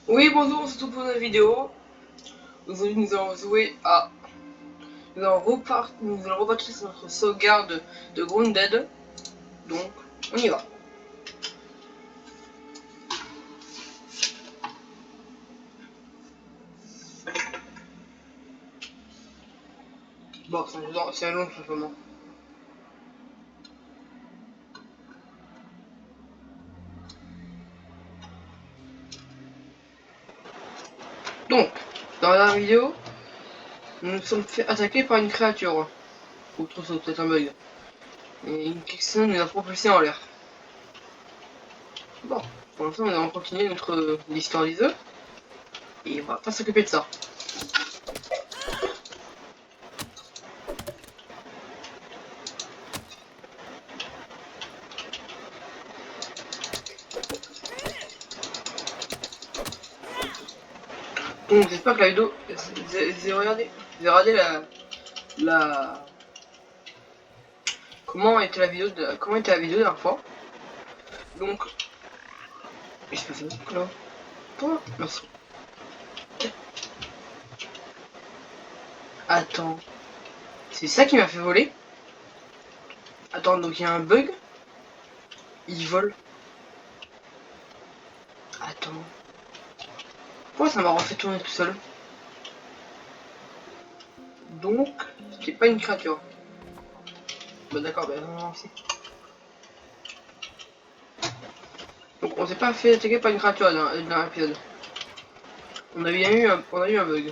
Oui, bonjour, on se retrouve pour une vidéo. Aujourd'hui, nous allons jouer à. Nous allons repartir sur notre sauvegarde de Grounded. Donc, on y va. Bon, c'est long simplement. Donc, dans la vidéo, nous nous sommes fait attaquer par une créature. Ou trop, c'est peut-être un bug. Et une question nous a propulsé en l'air. Bon, pour l'instant, nous allons continuer notre l'histoire des œufs. Et on va pas s'occuper de ça. Donc, j'espère que la vidéo. J'ai regardé la. Comment était la vidéo la dernière fois. Donc, il se passe un truc là. Toi, merci. Attends, c'est ça qui m'a fait voler. Attends, donc il y a un bug. Il vole. Attends. Pourquoi ça m'a refait tourner tout seul? Donc, c'était pas une créature. Bah d'accord, bah non, c'est. Donc on s'est pas fait attaquer par une créature dans l'épisode. On a eu un bug.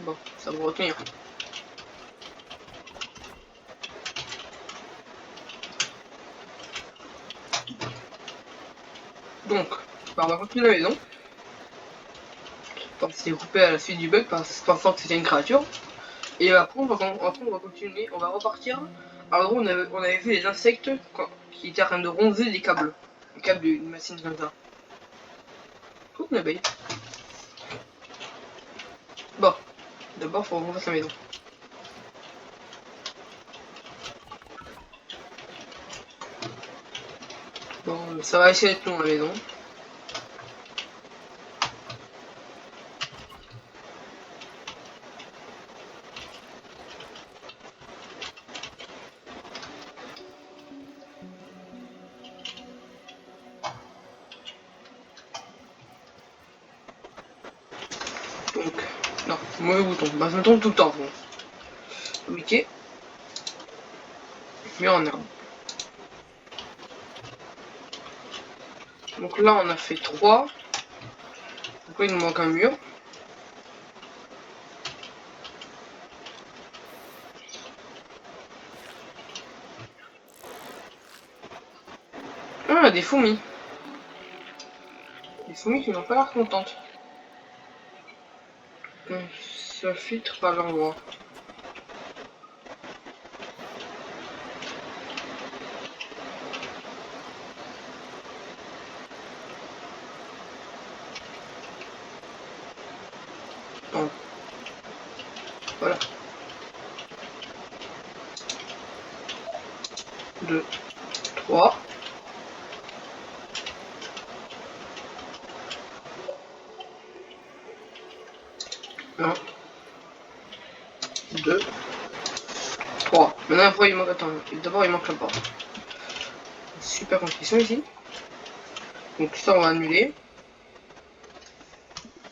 Bon, ça va retenir. Donc, bah on va continuer la maison. On s'est coupé à la suite du bug pensant que c'était une créature. Et après on va continuer, on va repartir. Alors on avait vu les insectes qui étaient en train de ronzer les câbles. Les câbles d'une machine comme ça. Oh, une abeille. Bon, d'abord faut qu'on fasse la maison. Bon, ça va essayer d'être long la maison. Donc, non, mauvais bouton. Bah, ça me tombe tout le temps. Bon. Ok. Mur en herbe. Donc là, on a fait 3. Pourquoi il nous manque un mur? Ah, des fourmis. Des fourmis qui n'ont pas l'air contentes. Ça filtre par l'endroit. Bon. Voilà. 2, 3. 1, 2, 3. Maintenant, il manque. Attends, d'abord, il manque la porte. Super construction ici. Donc, ça, on va annuler.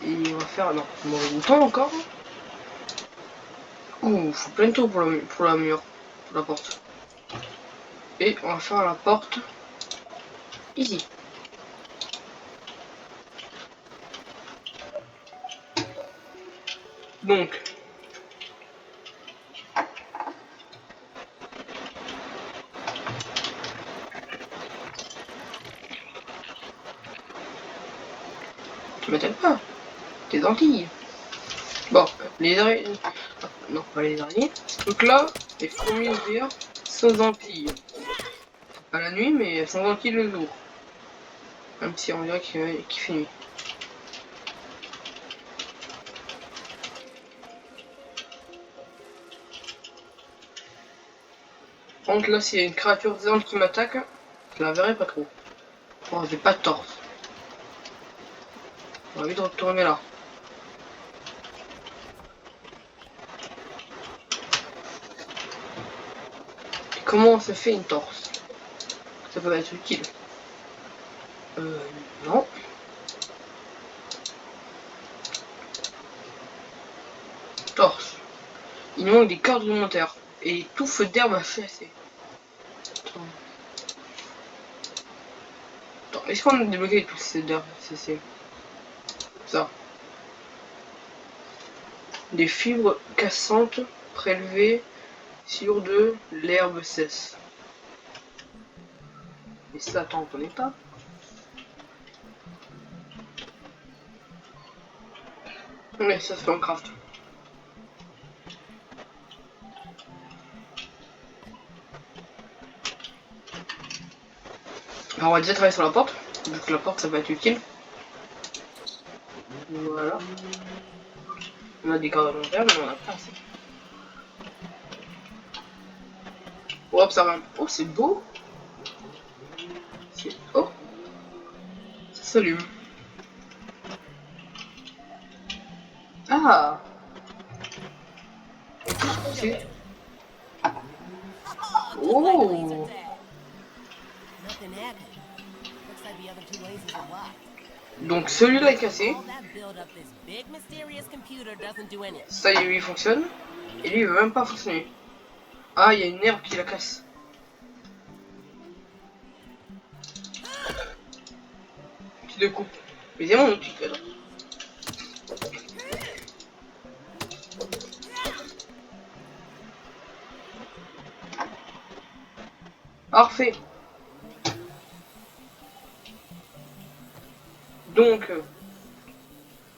Et on va faire. Non, mauvais bouton encore. Ouh, faut plein de tours pour la mur. Pour la porte. Et on va faire la porte ici. Donc, tu m'attends pas. T'es gentil. Bon, les araignées. Non, pas les araignées. Donc là, les fourmis ouvrières sont gentilles. Pas la nuit, mais elles sont gentilles le jour. Même si on dirait qu'il fait nuit. Par contre, là, s'il y a une créature géante qui m'attaque, je la verrai pas trop. Oh, j'ai pas de torse. On va vite retourner là. Comment on se fait une torse? Ça peut être utile. Non. Torse. Il nous manque des cordes rudimentaires. Et tout feu d'herbe à chasser. Attends, est-ce qu'on a débloqué tout ces d'herbe? C'est ça. Des fibres cassantes prélevées sur de l'herbe sèche. Et ça, attends, on connaît pas. Ouais, ça se fait en craft. Alors on va déjà travailler sur la porte, vu que la porte ça va être utile. Voilà. On a des cordes alimentaires, mais on en a pas assez. Oh, ça va. Oh, c'est beau. Oh, ça s'allume. Ah. C'est... Oh. Donc celui-là est cassé. Ça y est, il fonctionne. Et lui, il veut même pas fonctionner. Ah, il y a une herbe qui la casse. Tu découpes. Mais c'est mon outil, cadre. Parfait.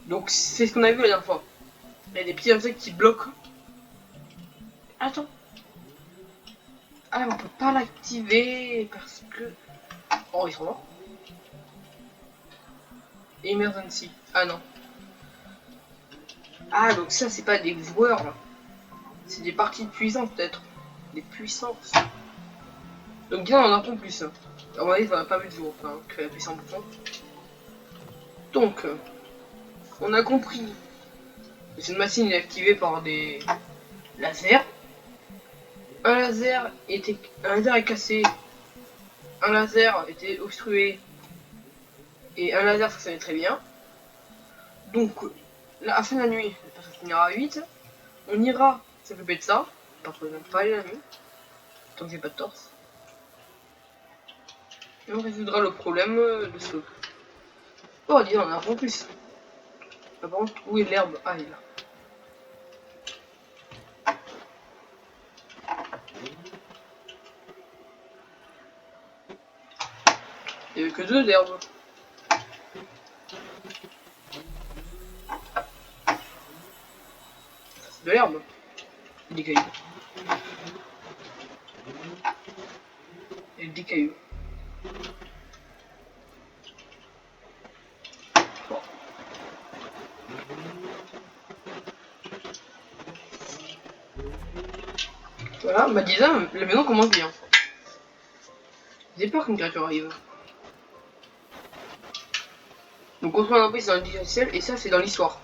Donc c'est ce qu'on a vu la dernière fois. Il y a des petits insectes qui bloquent. Attends. Ah, on peut pas l'activer parce que... Oh, ils sont morts. Emergency. Ah non. Ah, donc ça, c'est pas des joueurs, là. C'est des parties de puissance, peut-être. Des puissances. Donc bien, on en apprend plus. À mon avis, on a pas vu de jour, enfin, créer la puissance. Donc, on a compris. Cette machine est activée par des lasers. Un laser est cassé. Un laser était obstrué. Et un laser fonctionnait très bien. Donc, à la fin de la nuit, parce qu'on finira à 8, on ira s'occuper de ça. Par contre, pas aller la nuit. Tant que j'ai pas de torse. Et on résoudra le problème de ce. Oh, dis, on en a un plus. Par contre, où est l'herbe? Ah, il est là. Il n'y avait que 2 d'herbe. C'est de l'herbe. Et des cailloux. Et des cailloux. Bon. Voilà, bah déjà, la maison commence bien. J'ai peur qu'une créature arrive. Donc construire un emprise dans le logiciel, et ça c'est dans l'histoire.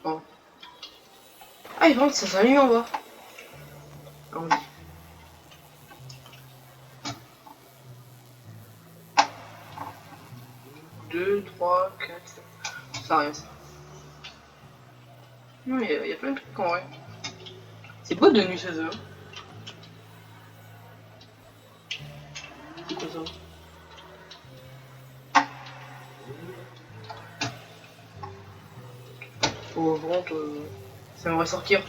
Bon. Ah, il rentre, ça s'allume en bas. Ah oui. 2, 3, 4. Ça rien ça. Non, mais il y a plein de trucs en vrai. C'est beau de nuit chez eux. C'est quoi ça? Oh, vraiment, ça me sortir.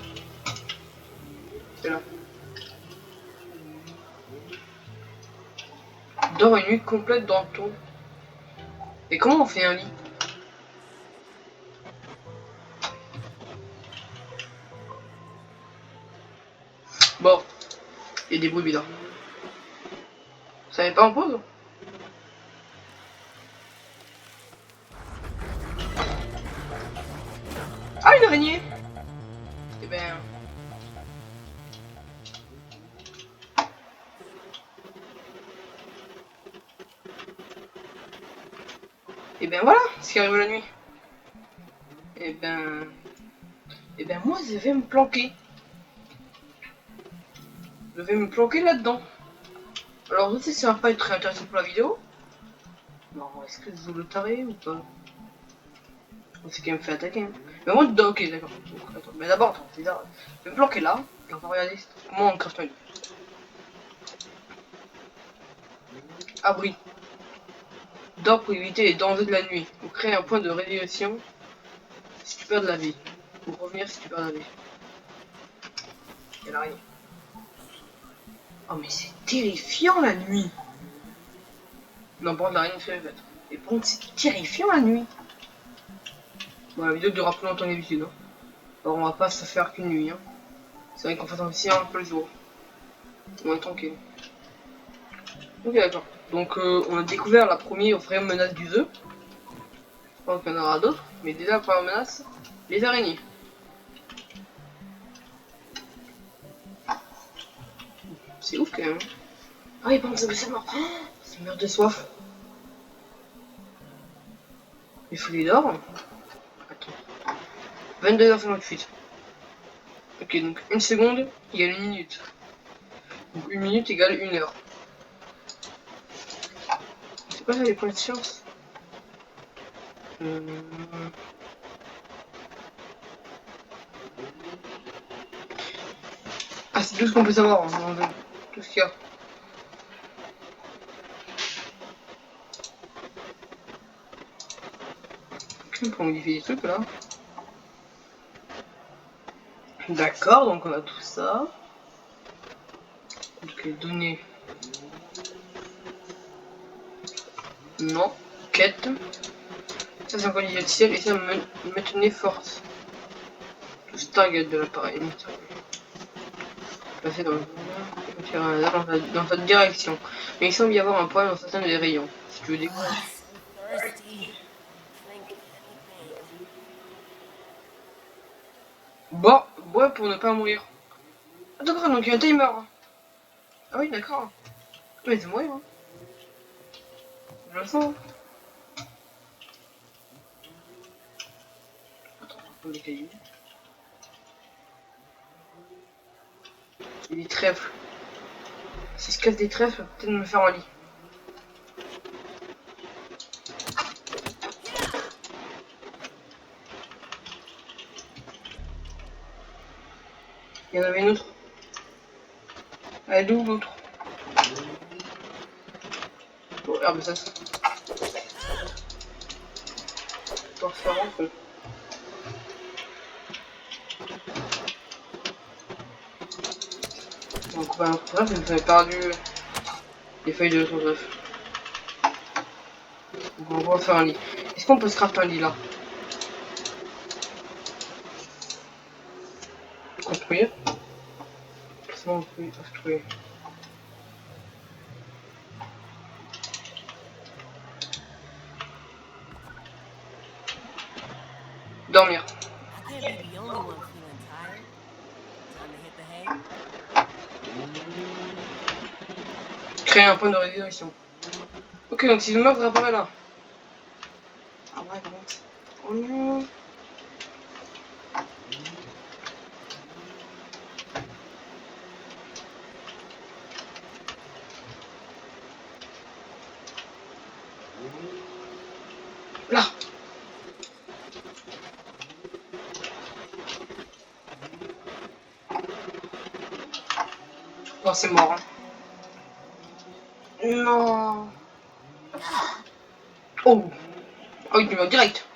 C'est là. Dors une nuit complète dans le ton. Et comment on fait un lit? Bon, il y a des bruits bizarres. Ça n'est pas en pause? Ah, une araignée! Eh ben... Et ben voilà ce qui arrive la nuit. Et ben moi je vais me planquer. Je vais me planquer là-dedans. Alors je sais que ça va pas être très intéressant pour la vidéo. Non, est-ce que je joue le taré ou pas? On s'est quand même fait attaquer. Hein. Mais moi dedans, ok d'accord. Mais d'abord, attends, je vais me planquer là. Et on va regarder comment on craft un lit. Abri. Dors pour éviter les dangers de la nuit. Ou créer un point de radiation si tu perds de la vie. Ou revenir si tu perds de la vie. Il y a l'araignée. Oh mais c'est terrifiant la nuit. Non, par contre l'araignée fait bête. Et par contre c'est terrifiant la nuit. Bon la vidéo durera plus longtemps que d'habitude. Hein. Alors on va pas se faire qu'une nuit. Hein. C'est vrai qu'on fait aussi un peu le jour. On est tranquille. Ok d'accord. Donc on a découvert la première vraie menace du jeu. Je pense qu'il y en aura d'autres. Mais déjà la première menace, les araignées. C'est ouf quand même. Ah il pense que ça meurt. Ça meurt de soif. Il faut les d'or. Attends. 22h58. Ok, donc une seconde égale une minute. Donc une minute égale une heure. C'est quoi ça les points de science? Ah, c'est tout ce qu'on peut savoir. Hein, tout ce qu'il y a. Ok, on peut modifier des trucs là. D'accord, donc on a tout ça. Donc les données. Non. Quête. Ça c'est un colis de ciel et ça maintenait force. Tout target de l'appareil. Passer dans ta direction. Mais il semble y avoir un point dans certains des rayons. Si tu veux découvrir. Bon, bois pour ne pas mourir. Ah, d'accord, donc il y a un timer. Ah oui, d'accord. Mais c'est mourir. Hein. Je le sens. Attends, on va prendre des cailloux. Il y a des trèfles. Si je casse des trèfles, peut-être me faire un lit. Il y en avait une autre. Elle est d'où l'autre? Oh, herbe ça. Pour faire un peu. Donc, bah, bref, vous avez perdu les feuilles de l'autre œuf. Donc, on va faire un lit. Est-ce qu'on peut se crafter un lit là? Construire. Comment on peut construire? Dormir. Créer un point de résurrection. Ok, donc si je meurs, ça apparaît là. Ah ouais, par contre. Oh non. Là. Non, c'est mort. Hein. Non. Oh. Ah oui, tu meurs direct.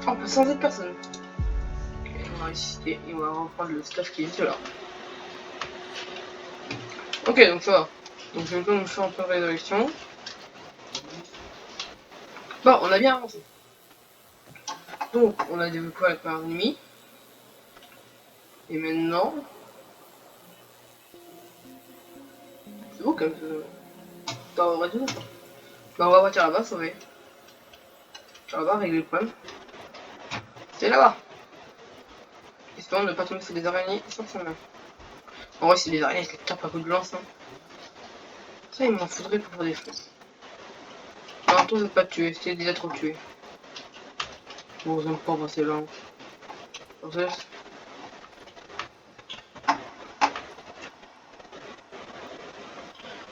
Oh, on peut sans cette personne. Ok, on va résister et on va reprendre le stuff qui est là. Ok, donc ça va. Donc je vais nous faire un peu de résurrection. Bon, on a bien avancé. Donc, on a développé avec un ennemi. Et maintenant... C'est beau quand même. T'en aurais tout. Bah, on va partir là-bas, sauver. Là-bas, régler le problème. C'est là-bas. Espérons ne pas tomber sur des araignées sans sa main. En vrai, c'est des araignées, je les tape à coup de lance. Hein. Ça, il m'en faudrait pour faire des feux. Non, toi, c'est pas tué, c'est déjà trop tué. Bon, on pas passer là.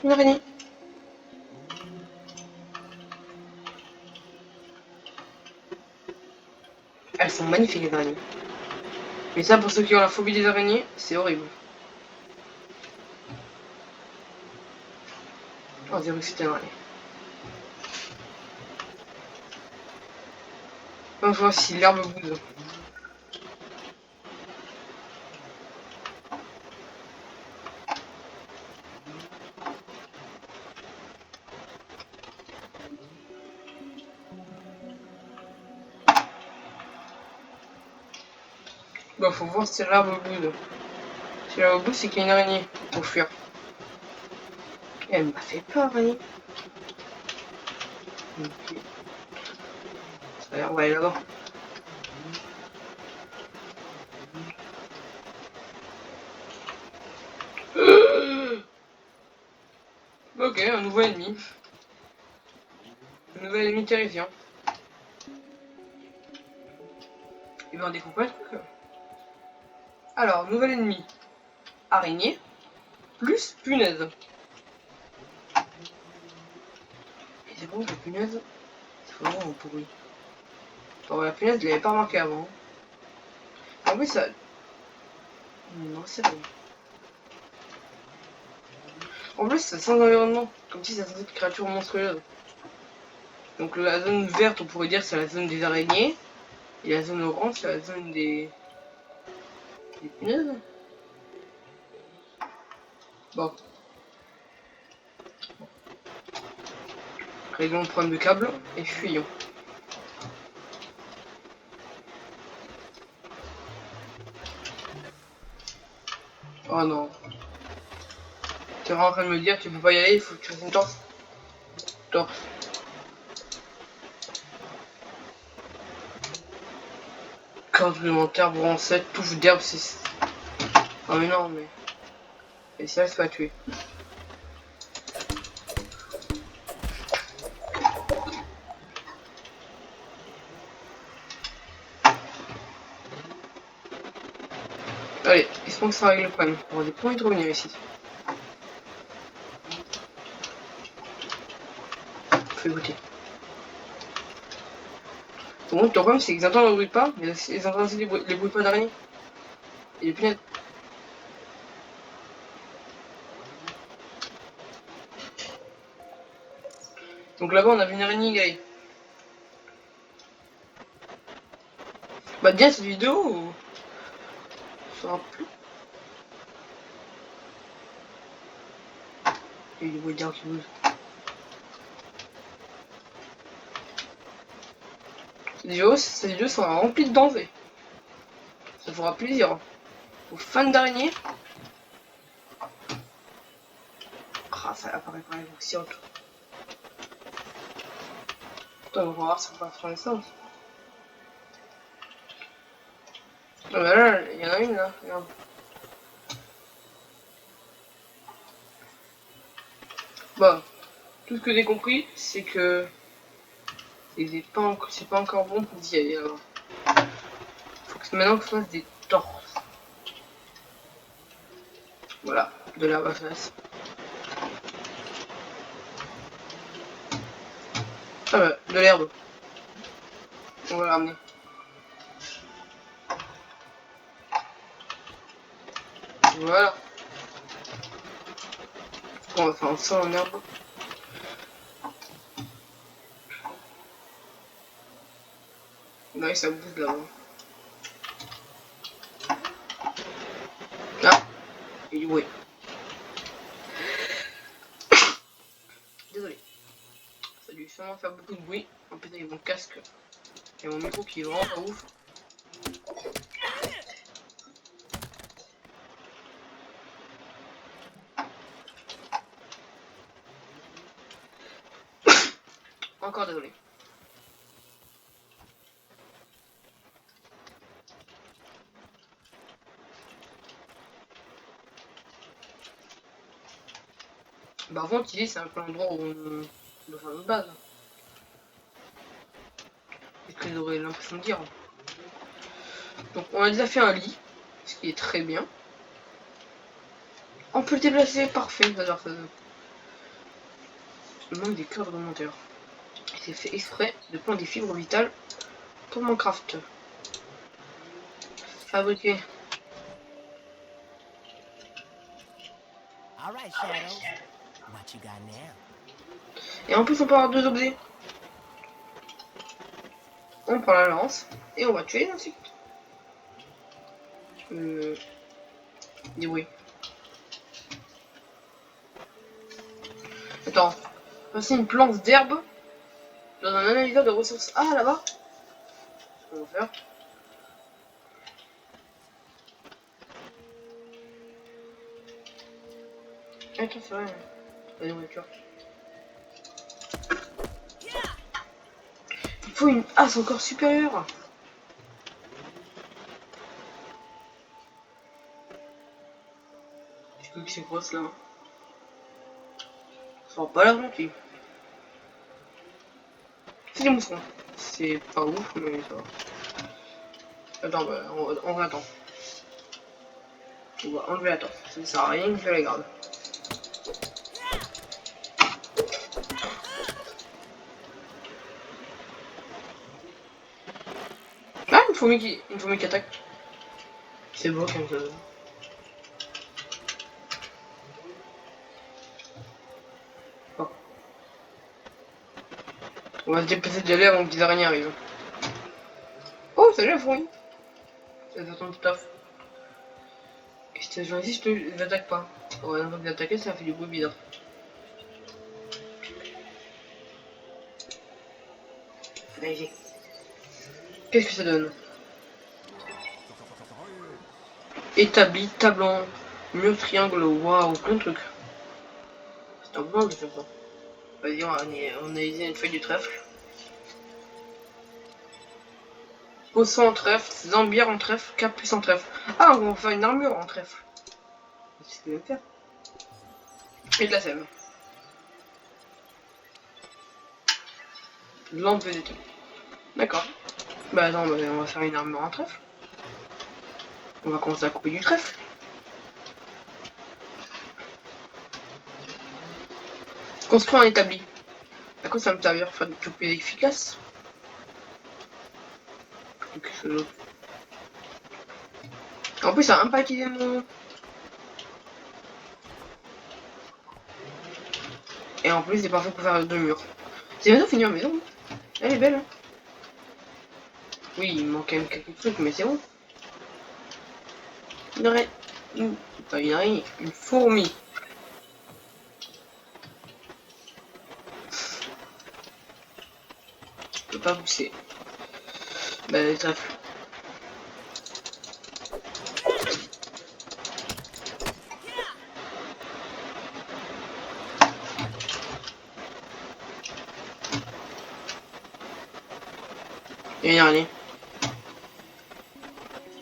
Une araignée. Elles sont magnifiques les araignées. Mais ça, pour ceux qui ont la phobie des araignées, c'est horrible. On dirait que c'était une araignée. On va voir si l'herbe bouge. Bah, faut voir si l'herbe bouge. Si l'herbe bouge, c'est qu'il y a une araignée. Faut fuir. Et elle m'a fait peur, araignée. Ok. Allez, on va aller là-bas. Ok, un nouveau ennemi. Un nouvel ennemi terrifiant. Et ben on découvre pas le truc. Alors, nouvel ennemi. Araignée. Plus punaise. Et c'est bon, la punaise. C'est vraiment pourri. Bon, la punaise, je l'avais pas remarqué avant. En plus, ça... Non, c'est rien. En plus, ça sent l'environnement. Comme si ça sentait une créature monstrueuse. Donc la zone verte, on pourrait dire, c'est la zone des araignées. Et la zone orange, c'est la zone des punaises. Bon. Réglons le problème de câble et fuyons. Oh non. Tu es vraiment en train de me dire que tu peux pas y aller, il faut que tu fasses une torse. Torse. Corde rudimentaire, broncette, touffe d'herbe, c'est... Oh mais non, mais... Et si elle se fait tuer. Allez, espérons que ça règle le problème. On a pas envie de revenir ici. Faut écouter. Bon, le problème c'est qu'ils entendent le bruit de pas, mais ils entendent aussi les bruits de pas d'araignée. Et les punaises. Donc là-bas on a vu une araignée grey. Bah bien cette vidéo sera plus. Il y a des bruits d'herbe qui bougent. Ces vidéos sont remplies de dangers. Ça fera plaisir aux fans d'araignées. Ah, ça apparaît quand même aussi autre. Putain, on va voir si on va faire ça aussi. Ah bah là, il y en a une là, regarde. Bon, tout ce que j'ai compris, c'est que c'est pas encore bon pour d'y aller alors. Faut que maintenant que je fasse des torses. Voilà, de l'herbe à face. Ah bah, de l'herbe. On va la ramener. Voilà. On va faire un sol en herbe. Ouais, ça bouge là-bas. Ah, et ouais. Désolé. Ça a dû sûrement faire beaucoup de bruit. En plus avec mon casque et mon micro qui est vraiment pas ouf. Encore désolé. Bah avant, tu dis c'est un peu l'endroit où on doit faire notre base. qu'ils auraient l'impression de dire. Donc on a déjà fait un lit, ce qui est très bien. On peut le déplacer, parfait, j'adore ça. Je manque des cœurs de monteur. C'est fait exprès de prendre des fibres vitales pour Minecraft. Fabriquer. Et en plus on peut avoir 2 objets. On prend la lance et on va tuer l'insecte. Oui. Attends. Voici une plante d'herbe dans un analyseur de ressources. Ah là-bas. On va faire. Attends, c'est vrai. La nourriture. Il faut une hache encore supérieure. Je sais que c'est quoi cela. Ça va pas l'air gentil. C'est des moucherons. C'est pas ouf, mais ça va. Attends, bah, on va attendre. On va enlever la torche. Ça ne sert à rien que je la garde. Ah, une fourmi qui attaque. C'est beau comme ça. Oh. On va se déplacer de l'air avant que les araignées arrivent. Oh, salut la fourmi. Ça fait ton taf. Et si je ici, je te attaque pas. Ouais, donc d'attaquer, ça fait du bruit bizarre. Allez, qu'est-ce que ça donne? Établi, table en mur, triangle, waouh, plein de trucs. C'est un bon de faire ça. Vas-y, on a utilisé une feuille du trèfle. Poisson en trèfle, zambière en trèfle, capuce en trèfle. Ah, on va faire une armure en trèfle. C'est ce que je vais faire. Et de la sève. Lampe végétale. D'accord. Bah attends, on va faire une armure en trèfle. On va commencer à couper du trèfle. Construire un établi. À quoi ça va me servir? Faire du couper efficace? Quelque chose d'autre. En plus, ça a un pas utilisé mon... Et en plus, c'est parfait pour faire 2 murs. C'est bientôt fini en maison. Elle est belle. Hein. Oui, il manque quand même quelques trucs, mais c'est bon. Une araignée. Attends, une araignée. Une fourmi. Je peux pas pousser. Bah, les trèfles. Et une araignée.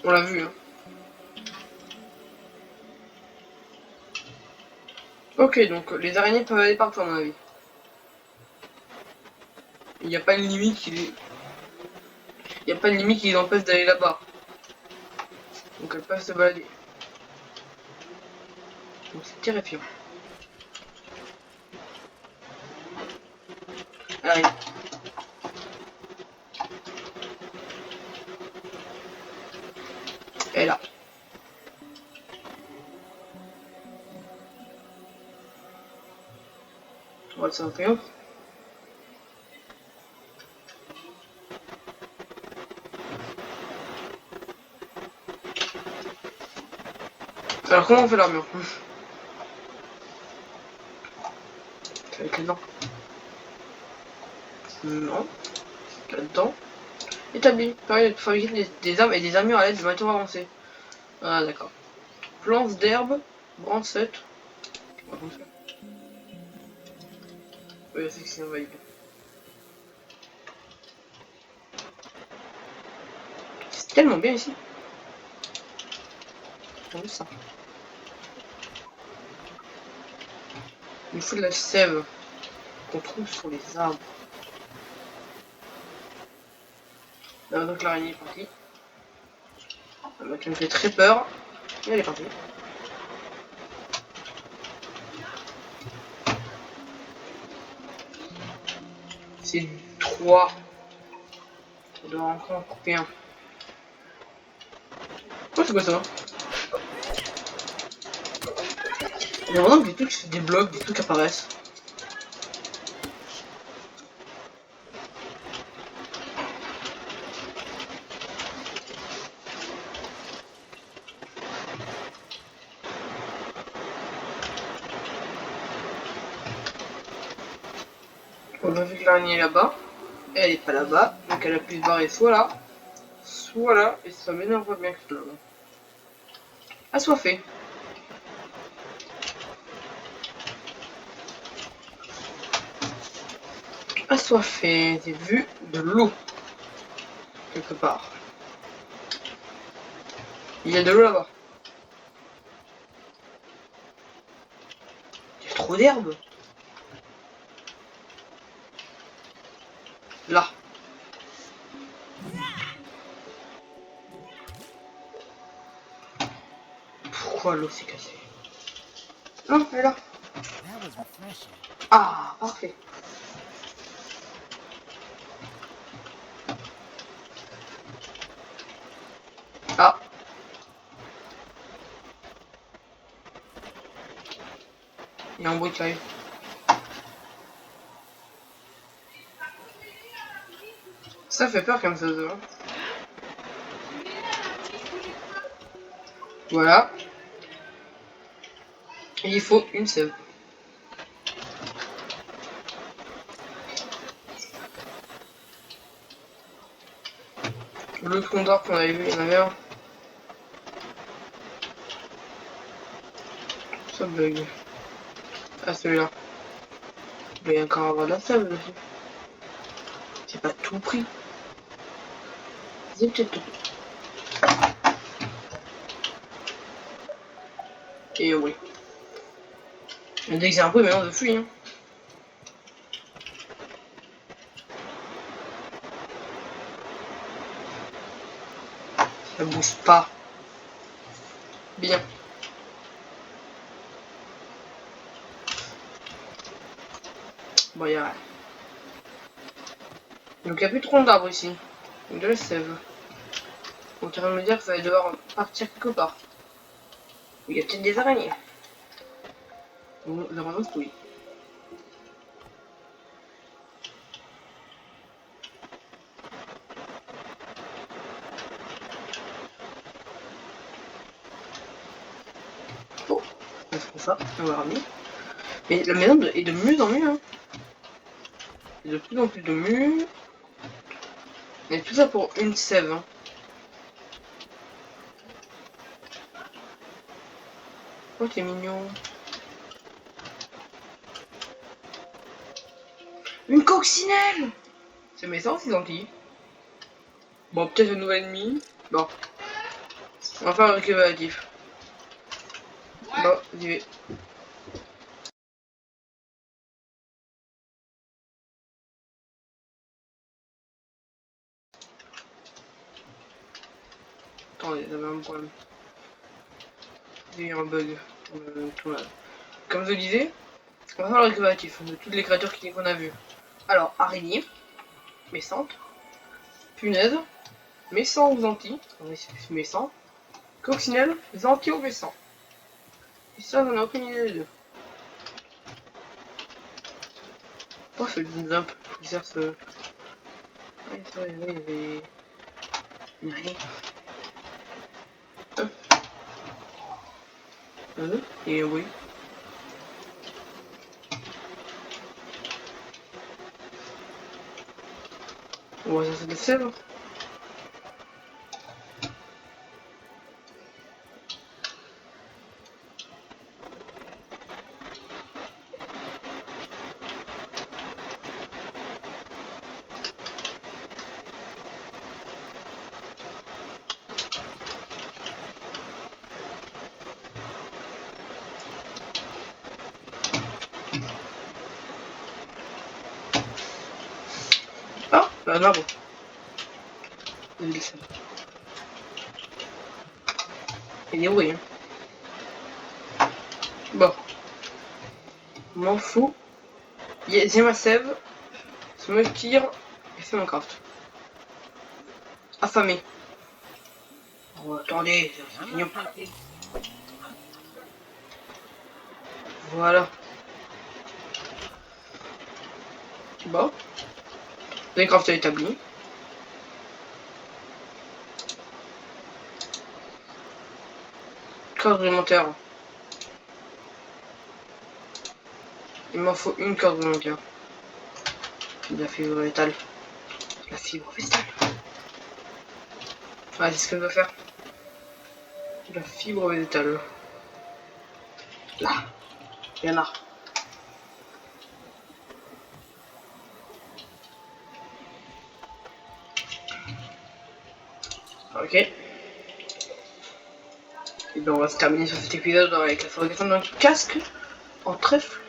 On l'a vu, hein. Ok, donc les araignées peuvent aller partout à mon avis. Il n'y a pas une limite qui les... Il n'y a pas de limite qui les empêche d'aller là-bas. Donc elles peuvent se balader. Donc c'est terrifiant. Allez. Elle est là. On va le faire. Alors comment on fait l'armure? Avec les dents. Non. Là-dedans. Établi. Permet de fabriquer des armes et des armures à l'aide de matériaux avancés. Ah d'accord. Planches d'herbe. Brancette. Oui, c'est que c'est un vibe. C'est tellement bien ici. J'ai ça. Il faut de la sève qu'on trouve sur les arbres. Là, donc l'araignée est partie. Elle me fait très peur. Et elle est partie. C'est 3. On doit encore en couper un. Oh, c'est quoi ça? Il y a vraiment que des trucs se débloquent, des trucs apparaissent. On a vu que l'araignée est là-bas. Et elle est pas là-bas. Donc elle a pu se barrer soit là, soit là. Et ça m'énerve pas bien que ça. Assoiffé. Assoiffé. J'ai vu de l'eau. Quelque part. Il y a de l'eau là-bas. Il y a trop d'herbe. Là. Pourquoi l'eau s'est cassée? Non, elle est là. Ah, parfait. Ah. Il y a un bruit qui arrive. Ça fait peur comme ça. Voilà. Et il faut une sève. L'autre compteur qu'on avait vu, il y en avait un. Ça bug. Ah, celui-là. Il va encore avoir de la sève dessus. J'ai pas tout pris. J'ai peut-être tout pris. Et oui. Dès que c'est un peu, maintenant je fuis. Hein. Ça bouge pas. Bien. Bon, il y a... Donc il n'y a plus de tronc d'arbre ici. Donc de la sève. Donc tu vas me dire que ça va devoir partir quelque part. Il y a peut-être des araignées. Bon, la réponse, oui. Bon, on va faire ça, on va ramener. Mais la maison est de mieux en mieux. Hein. Il y a de plus en plus de murs. Et tout ça pour une sève. Hein. Oh, t'es mignon. Une coccinelle! C'est méchant, c'est gentil. Bon, peut-être un nouvel ennemi. Bon. On va faire un récupératif. Bon, j'y vais. Attendez, j'avais un problème. J'ai eu un bug. Comme je le disais, on va faire le récupératif de toutes les créatures qu'on a vues. Alors, araignée, méchante, punaise, méchant ou gentil, méchant, coccinelle, gentil ou méchant. Et ça, j'en ai aucune idée des deux. Oh, c'est le jump, faut dire ce... Ouais, ça, il y avait... Une araignée. Et oui. Bon, ça c'est de sève. Ah, un arbre. Il y a des bruits. Hein. Bon. M'en fous. J'ai ma sève. Je me tire. Et c'est mon craft. Affamé. Oh, attendez, c'est mignon. Voilà. Bon. Minecraft est établi. Corde alimentaire. Il m'en faut une corde alimentaire. De la fibre végétale. La fibre végétale. Ah, c'est ce que je dois faire. La fibre végétale. Là. Il y en a. Ok. Et bien on va se terminer sur cet épisode avec la fabrication d'un casque en trèfle.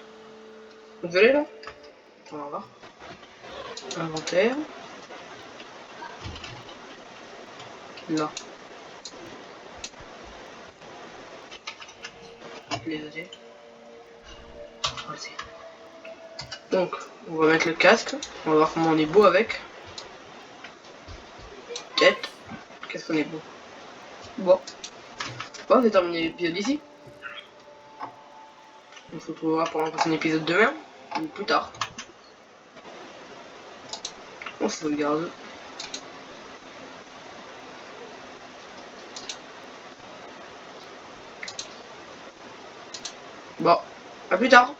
Vous allez là? On va voir. Inventaire. Là. Les AD. Voici. Donc, on va mettre le casque. On va voir comment on est beau avec. Tête. Qu'est-ce qu'on est beau. Bon. Bon, c'est terminé l'épisode ici. On se retrouvera pour un prochain épisode demain. Ou plus tard. On se regarde. Bon. À plus tard.